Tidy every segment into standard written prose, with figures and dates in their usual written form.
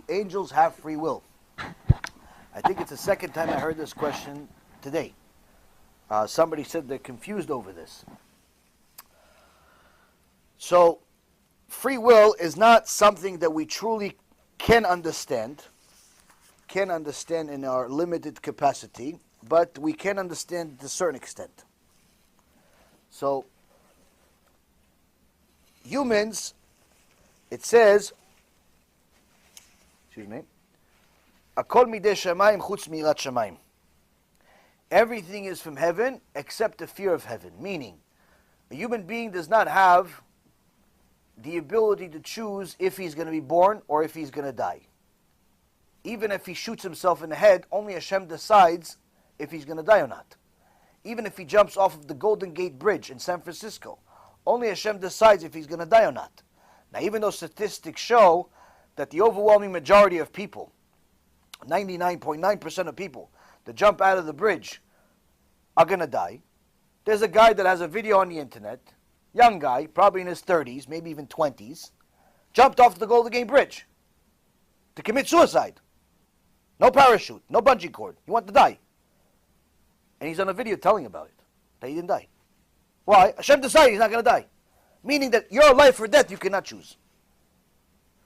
angels have free will? I think it's the second time I heard this question today. Somebody said they're confused over this. So, free will is not something that we truly can understand in our limited capacity, but we can understand to a certain extent. So, humans, it says, Akol midei shamayim chutz mirat shamayim. Everything is from heaven except the fear of heaven. Meaning, a human being does not have the ability to choose if he's going to be born or if he's going to die. Even if he shoots himself in the head, only Hashem decides if he's going to die or not. Even if he jumps off of the Golden Gate Bridge in San Francisco, only Hashem decides if he's going to die or not. Now, even though statistics show that the overwhelming majority of people, 99.9% of people that jump out of the bridge are going to die, there's a guy that has a video on the internet, young guy, probably in his 30s, maybe even 20s, jumped off the Golden Gate Bridge to commit suicide. No parachute, no bungee cord. He wanted to die. And he's on a video telling about it, that he didn't die. Why? Hashem decided he's not going to die. Meaning that your life or death, you cannot choose.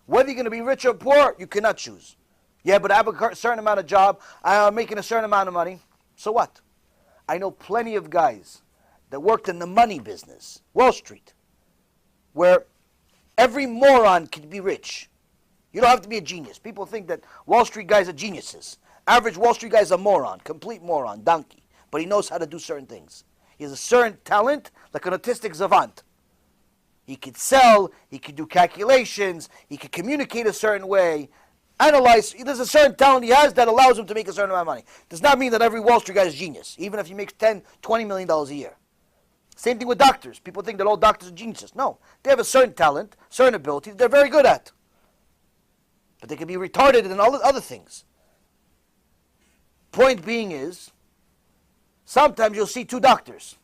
Whether you're going to be rich or poor, you cannot choose. Yeah, but I have a certain amount of job, I'm making a certain amount of money. So what? I know plenty of guys that worked in the money business, Wall Street, where every moron can be rich. You don't have to be a genius. People think that Wall Street guys are geniuses. Average Wall Street guy is a moron, complete moron, donkey. But he knows how to do certain things. He has a certain talent, like an autistic savant. He could sell, he could do calculations, he could communicate a certain way, analyze. There's a certain talent he has that allows him to make a certain amount of money. Does not mean that every Wall Street guy is genius, even if he makes $10, $20 million a year. Same thing with doctors. People think that all doctors are geniuses. No, they have a certain talent, certain ability they're very good at. But they can be retarded in all the other things. Point being is, sometimes you'll see two doctors.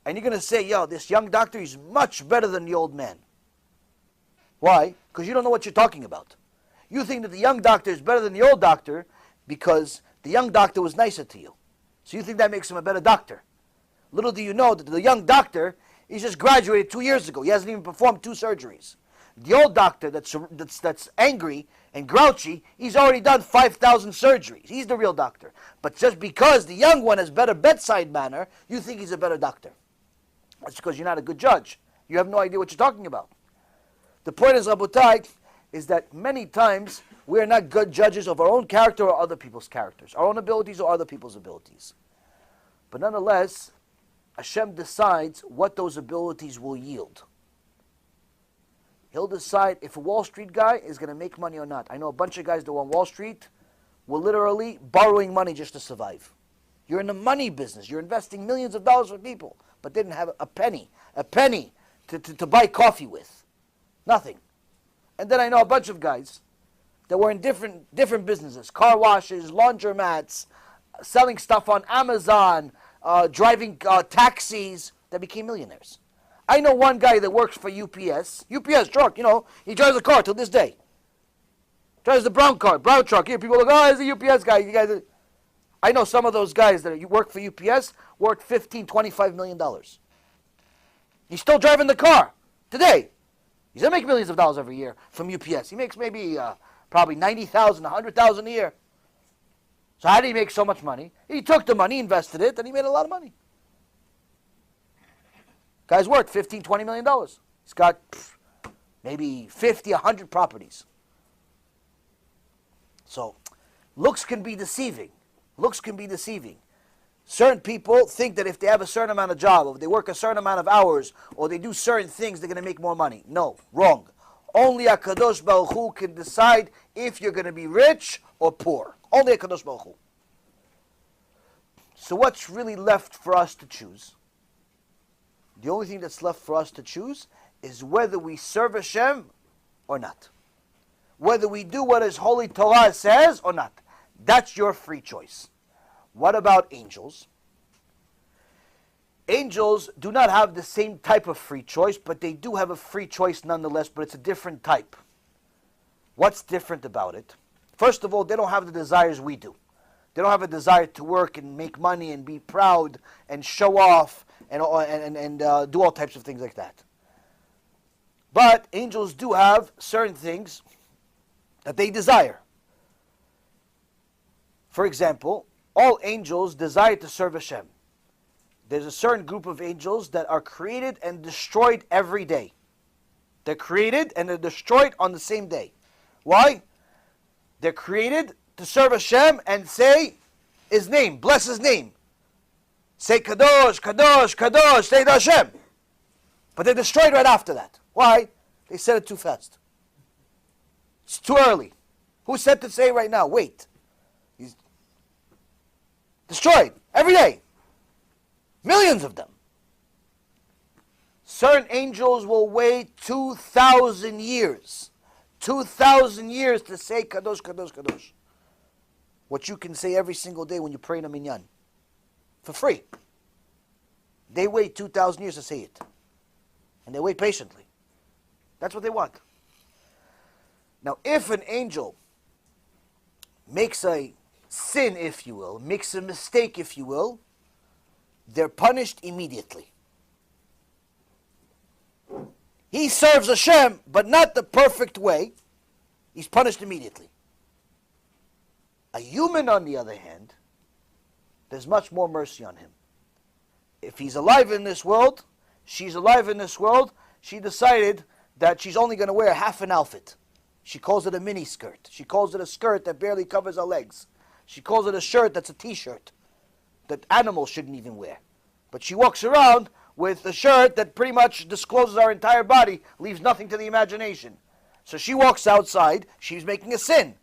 And you're going to say, yo, this young doctor is much better than the old man. Why? Because you don't know what you're talking about. You think that the young doctor is better than the old doctor because the young doctor was nicer to you. So you think that makes him a better doctor. Little do you know that the young doctor, he just graduated 2 years ago. He hasn't even performed 2 surgeries. The old doctor that's angry and grouchy, he's already done 5,000 surgeries. He's the real doctor. But just because the young one has better bedside manner, you think he's a better doctor. That's because you're not a good judge. You have no idea what you're talking about. The point is, Rabotai, is that many times we are not good judges of our own character or other people's characters, our own abilities or other people's abilities. But nonetheless, Hashem decides what those abilities will yield. He'll decide if a Wall Street guy is going to make money or not. I know a bunch of guys that were on Wall Street were literally borrowing money just to survive. You're in the money business. You're investing millions of dollars for people, but they didn't have a penny to buy coffee with. Nothing. And then I know a bunch of guys that were in different businesses, car washes, laundromats, selling stuff on Amazon, driving taxis, that became millionaires. I know one guy that works for UPS truck, he drives a car till this day. Drives the brown truck. Here, people look, oh, he's a UPS guy. You guys, I know some of those guys that work for UPS worth $15, $25 million. He's still driving the car today. He's going to make millions of dollars every year from UPS. He makes maybe probably $90,000, $100,000 a year. So how did he make so much money? He took the money, invested it, and he made a lot of money. Guy's worth $15, $20 million. He's got maybe 50, 100 properties. So looks can be deceiving. Certain people think that if they have a certain amount of job, or they work a certain amount of hours, or they do certain things, they're going to make more money. No, wrong. Only HaKadosh Baruch Hu can decide if you're going to be rich or poor. Only HaKadosh Baruch Hu. So what's really left for us to choose? The only thing that's left for us to choose is whether we serve Hashem or not. Whether we do what His Holy Torah says or not. That's your free choice. What about angels? Angels do not have the same type of free choice, but they do have a free choice nonetheless, but it's a different type. What's different about it? First of all, they don't have the desires we do. They don't have a desire to work and make money and be proud and show off and do all types of things like that. But angels do have certain things that they desire. For example, all angels desire to serve Hashem. There's a certain group of angels that are created and destroyed every day. They're created and they're destroyed on the same day. Why? They're created to serve Hashem and say His name, bless His name. Say Kadosh, Kadosh, Kadosh, say Hashem. But they're destroyed right after that. Why? They said it too fast. It's too early. Who said to say right now? Wait. He's destroyed every day. Millions of them. Certain angels will wait 2,000 years. 2,000 years to say Kadosh, Kadosh, Kadosh. What you can say every single day when you pray in a minyan. For free. They wait 2,000 years to say it. And they wait patiently. That's what they want. Now, if an angel makes a sin, if you will, makes a mistake, if you will, they're punished immediately. He serves Hashem, but not the perfect way. He's punished immediately. A human, on the other hand, there's much more mercy on him. If he's alive in this world, she's alive in this world, she decided that she's only going to wear half an outfit. She calls it a mini skirt. She calls it a skirt that barely covers her legs. She calls it a shirt that's a t-shirt that animals shouldn't even wear. But she walks around with a shirt that pretty much discloses our entire body, leaves nothing to the imagination. So she walks outside, she's making a sin.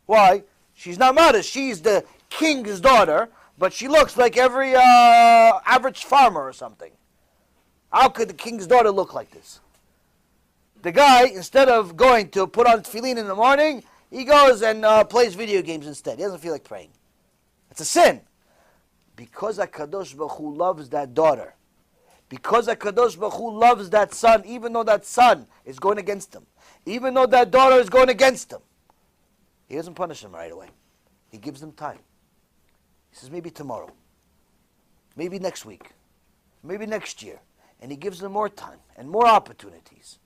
Why? She's not modest. She's the king's daughter, but she looks like every average farmer or something. How could the king's daughter look like this? The guy, instead of going to put on tefillin in the morning, he goes and plays video games instead. He doesn't feel like praying. It's a sin. Because HaKadosh Baruch Hu loves that daughter, because HaKadosh Baruch Hu loves that son, even though that son is going against him, even though that daughter is going against him, He doesn't punish them right away. He gives them time. He says, maybe tomorrow, maybe next week, maybe next year. And He gives them more time and more opportunities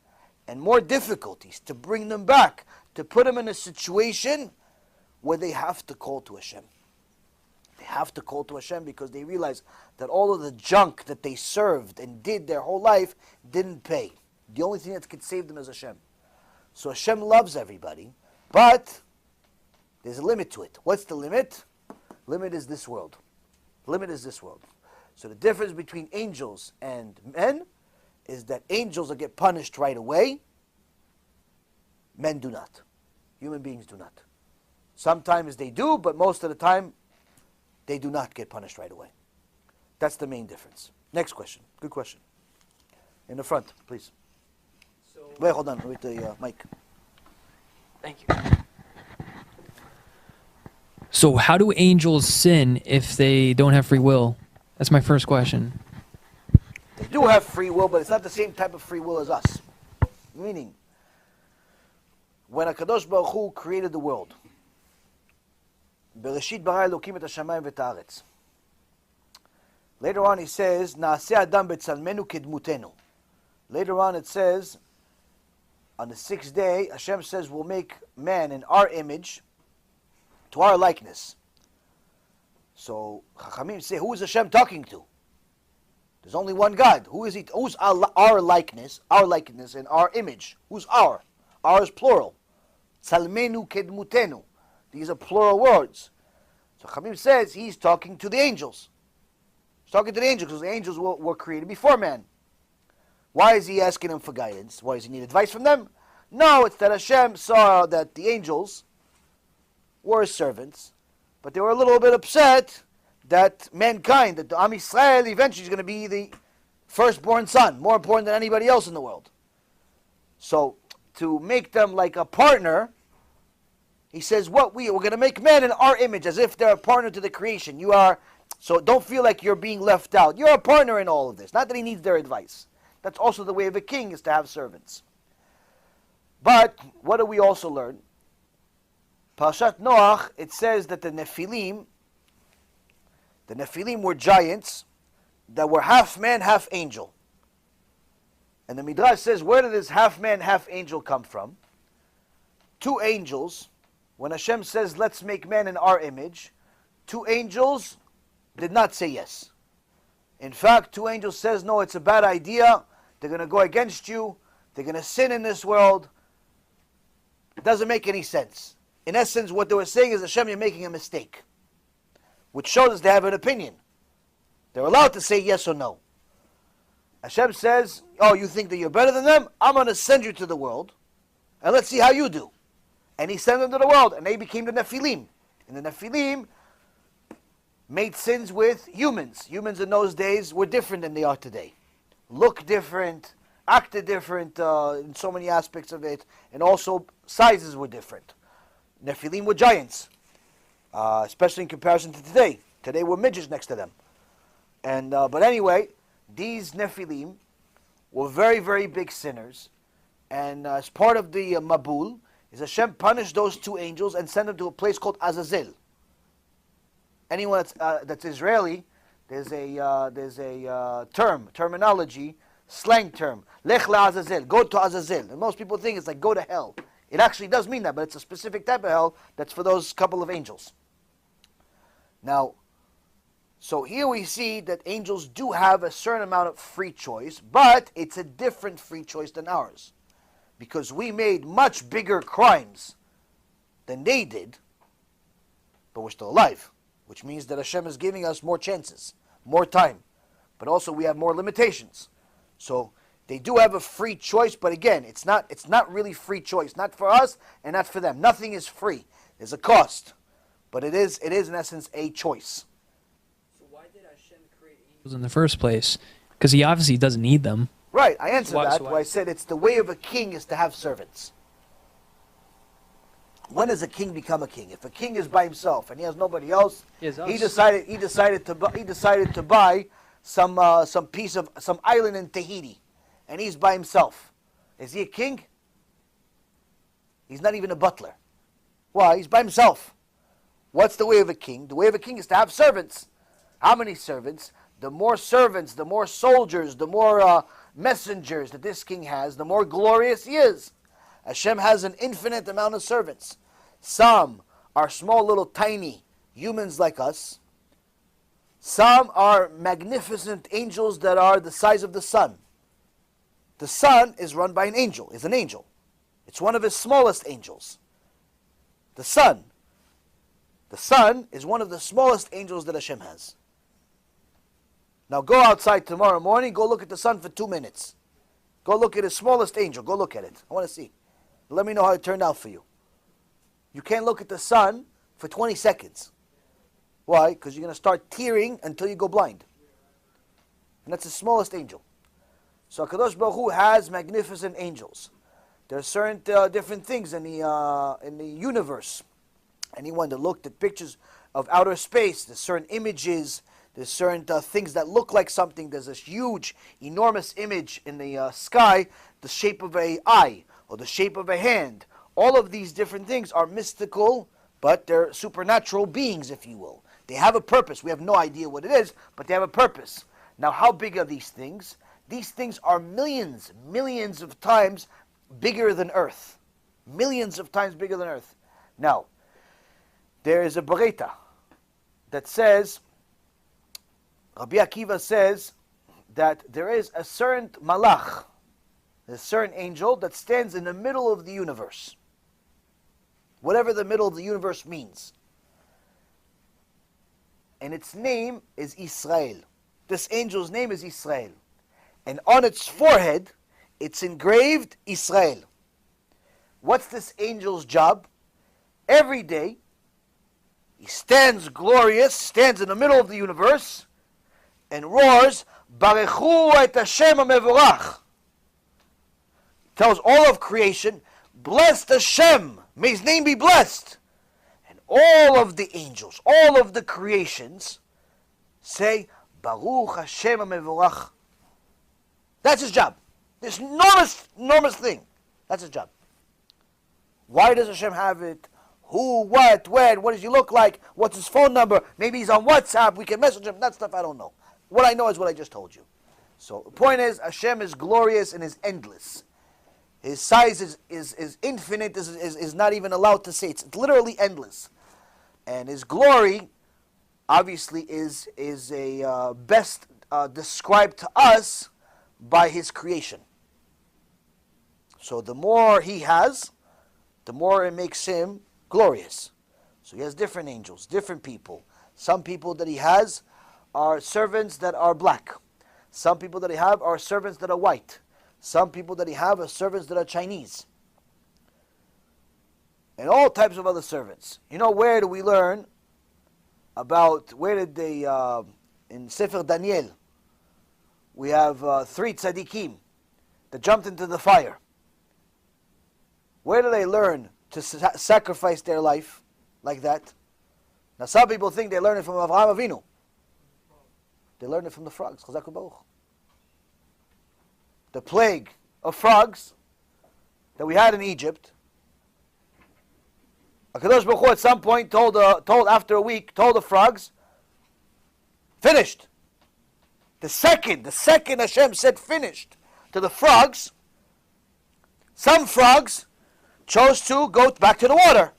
and more difficulties to bring them back, to put them in a situation where they have to call to Hashem. They have to call to Hashem because they realize that all of the junk that they served and did their whole life didn't pay. The only thing that could save them is Hashem. So Hashem loves everybody, but there's a limit to it. What's the limit? Limit is this world. Limit is this world. So the difference between angels and men is that angels will get punished right away. Men do not. Human beings do not. Sometimes they do, but most of the time they do not get punished right away. That's the main difference. Next question. Good question. In the front, please. Wait, hold on with the mic. Thank you. So how do angels sin if they don't have free will? That's my first question. They do have free will, but it's not the same type of free will as us. Meaning, when HaKadosh Baruch Hu created the world, Bereshit bara Elokim et hashamayim v'et haaretz. Later on He says, Na'aseh adam b'tzalmenu kedmutenu. Later on it says, on the sixth day, Hashem says, we'll make man in our image, to our likeness. So Chachamim say, who is Hashem talking to? There's only one God. Who is He? Who's our likeness and our image? Who's our? Our is plural. Tzalmenu kedmutenu. These are plural words. So Chachamim says He's talking to the angels. He's talking to the angels because the angels were created before man. Why is He asking them for guidance? Why does He need advice from them? No, it's that Hashem saw that the angels were His servants, but they were a little bit upset that mankind, that the Am Yisrael eventually is going to be the firstborn son, more important than anybody else in the world. So to make them like a partner, He says, we're going to make man in our image, as if they're a partner to the creation. You are, so don't feel like you're being left out. You're a partner in all of this. Not that He needs their advice. That's also the way of a king, is to have servants. But what do we also learn? Parashat Noach, it says that the Nephilim were giants that were half man, half angel. And the Midrash says, where did this half man, half angel come from? Two angels, when Hashem says, let's make man in our image, two angels did not say yes. In fact, two angels says, no, it's a bad idea. They're going to go against you. They're going to sin in this world. It doesn't make any sense. In essence, what they were saying is, Hashem, you're making a mistake. Which shows us they have an opinion. They're allowed to say yes or no. Hashem says, oh, you think that you're better than them? I'm going to send you to the world, and let's see how you do. And he sent them to the world, and they became the Nephilim. And the Nephilim made sins with humans. Humans in those days were different than they are today. Looked different, acted different in so many aspects of it, and also sizes were different. Nephilim were giants, especially in comparison to today. Today we're midgets next to them. And but anyway, these Nephilim were very, very big sinners. And as part of the Mabul, is Hashem punished those two angels and sent them to a place called Azazel. Anyone that's Israeli, there's a terminology, slang term, Lech LaAzazel, go to Azazel. And most people think it's like go to hell. It actually does mean that, but it's a specific type of hell that's for those couple of angels. Now, so here we see that angels do have a certain amount of free choice, but it's a different free choice than ours. Because we made much bigger crimes than they did, but we're still alive. Which means that Hashem is giving us more chances, more time. But also we have more limitations. So they do have a free choice, but again, it's not really free choice. Not for us and not for them. Nothing is free. There's a cost. But it is in essence a choice. So why did Hashem create angels in the first place? Because he obviously doesn't need them. Right, I answered that. Where I said it's the way of a king is to have servants. When does a king become a king? If a king is by himself and he has nobody else, he decided to buy some island in Tahiti, and he's by himself. Is he a king? He's not even a butler. Why? He's by himself. What's the way of a king? The way of a king is to have servants. How many servants? The more servants, the more soldiers, the more messengers that this king has, the more glorious he is. Hashem has an infinite amount of servants. Some are small, little, tiny humans like us. Some are magnificent angels that are the size of the sun. The sun is run by an angel, is an angel. It's one of his smallest angels. The sun is one of the smallest angels that Hashem has. Now go outside tomorrow morning, go look at the sun for 2 minutes. Go look at his smallest angel, go look at it. I want to see. Let me know how it turned out for you. You can't look at the sun for 20 seconds. Why? Because you're going to start tearing until you go blind. And that's the smallest angel. So HaKadosh Baruch Hu has magnificent angels. There are certain different things in the universe. Anyone that looked at pictures of outer space, there's certain images, there's certain things that look like something. There's this huge, enormous image in the sky, the shape of an eye, or the shape of a hand. All of these different things are mystical, but they're supernatural beings, if you will. They have a purpose. We have no idea what it is, but they have a purpose. Now, how big are these things? These things are millions of times bigger than Earth. Millions of times bigger than Earth. Now, there is a Bereta that says, Rabbi Akiva says that there is a certain malach, a certain angel that stands in the middle of the universe. Whatever the middle of the universe means. And its name is Israel. This angel's name is Israel. And on its forehead, it's engraved Israel. What's this angel's job? Every day, he stands glorious, stands in the middle of the universe, and roars, Barechu et Hashem HaMevorach. Tells all of creation, bless Hashem, may his name be blessed. And all of the angels, all of the creations say, Baruch Hashem HaMevorach. That's his job. This enormous thing. That's his job. Why does Hashem have it? Who, what, when, what does he look like? What's his phone number? Maybe he's on WhatsApp. We can message him. That stuff I don't know. What I know is what I just told you. So the point is, Hashem is glorious and is endless. His size is infinite, is not even allowed to say. It's literally endless. And his glory, obviously, is a best described to us by his creation. So the more he has, the more it makes him glorious. So he has different angels, different people. Some people that he has are servants that are black. Some people that he have are servants that are white. Some people that he have are servants that are Chinese. And all types of other servants. You know, where do we learn about, where did they, in Sefer Daniel, we have 3 tzaddikim that jumped into the fire. Where do they learn to sacrifice their life like that? Now some people think they learn it from Avraham Avinu. They learn it from the frogs. Chazak Baruch. The plague of frogs that we had in Egypt. HaKadosh Baruch Hu at some point told after a week, told the frogs, finished. The second Hashem said finished to the frogs, some frogs chose to go back to the water.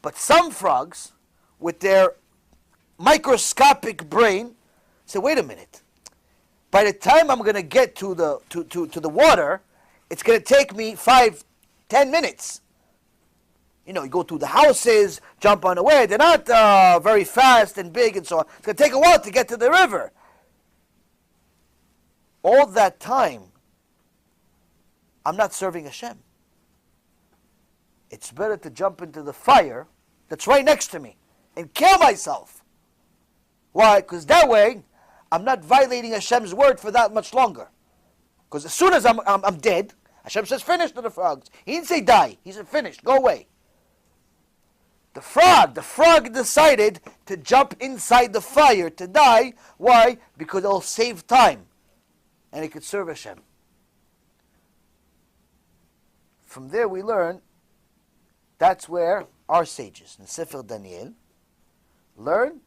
But some frogs, with their microscopic brain, said, wait a minute. By the time I'm going to get to the water, it's going to take me 5-10 minutes. You know, you go through the houses, jump on the way. They're not very fast and big and so on. It's going to take a while to get to the river. All that time, I'm not serving Hashem. It's better to jump into the fire that's right next to me and kill myself. Why? Because that way, I'm not violating Hashem's word for that much longer. Because as soon as I'm dead, Hashem says finish to the frogs. He didn't say die. He said finish, go away. The frog decided to jump inside the fire to die. Why? Because it'll save time. And it could serve Hashem. From there we learn, that's where our sages, in Sefer Daniel, learn,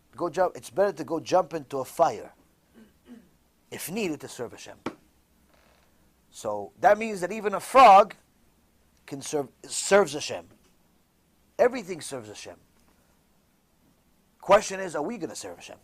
it's better to go jump into a fire, if needed, to serve Hashem. So that means that even a frog serves Hashem. Everything serves Hashem. Question is, are we going to serve Hashem?